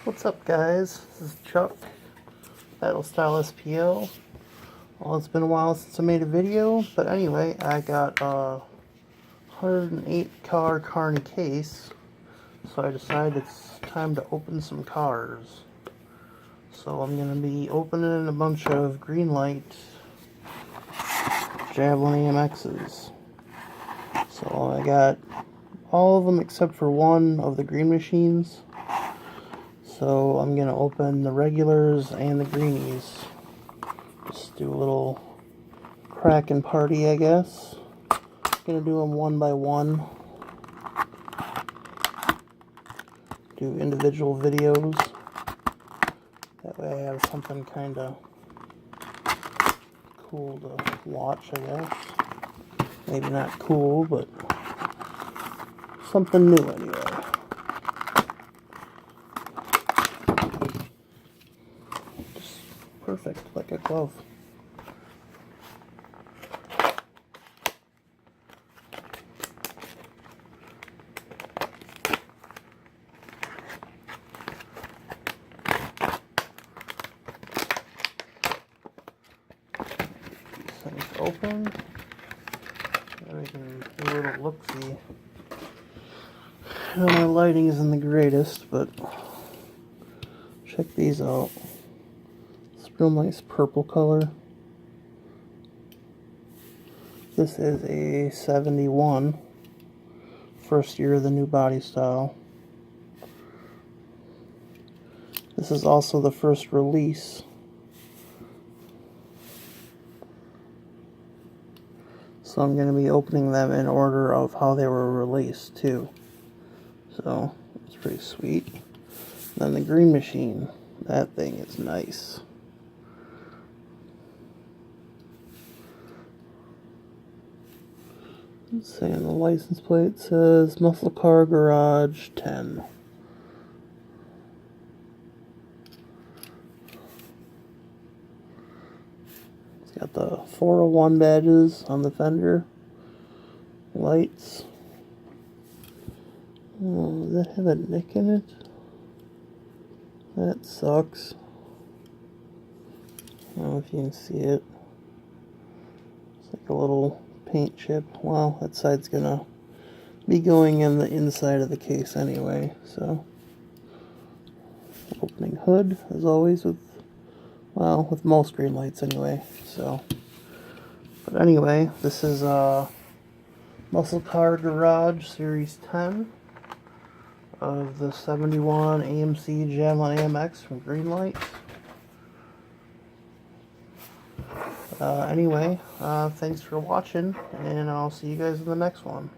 What's up, guys? This is Chuck, Battle Style SPO. Well, it's been a while since I made a video, but anyway, I got a 108 car Carney case, so I decided it's time to open some cars. So I'm going to be opening a bunch of Greenlight Javelin AMXs. So I got all of them except for one of the green machines. So I'm going to open the regulars and the greenies. Just do a little cracking party, I guess. Going to do them one by one. Do individual videos. That way I have something kind of cool to watch, I guess. Maybe not cool, but something new anyway. Just perfect, like a glove. Things open. Then we can do a little look-see. My lighting isn't the greatest, but check these out. It's a real nice purple color. This is a 71. First year of the new body style. This is also the first release. So I'm going to be opening them in order of how they were released too. So it's pretty sweet. Then the green machine. That thing is nice. Let's see, on the license plate says Muscle Car Garage 10. It's got the 401 badges on the fender. Lights. Oh, does that have a nick in it? That sucks. I don't know if you can see it. It's like a little paint chip. Well, that side's gonna be going in the inside of the case anyway, so. Opening hood, as always, with most Greenlights anyway, so. But anyway, this is Muscle Car Garage Series 10 of the 71 AMC Javelin AMX from Greenlight. Anyway, thanks for watching, and I'll see you guys in the next one.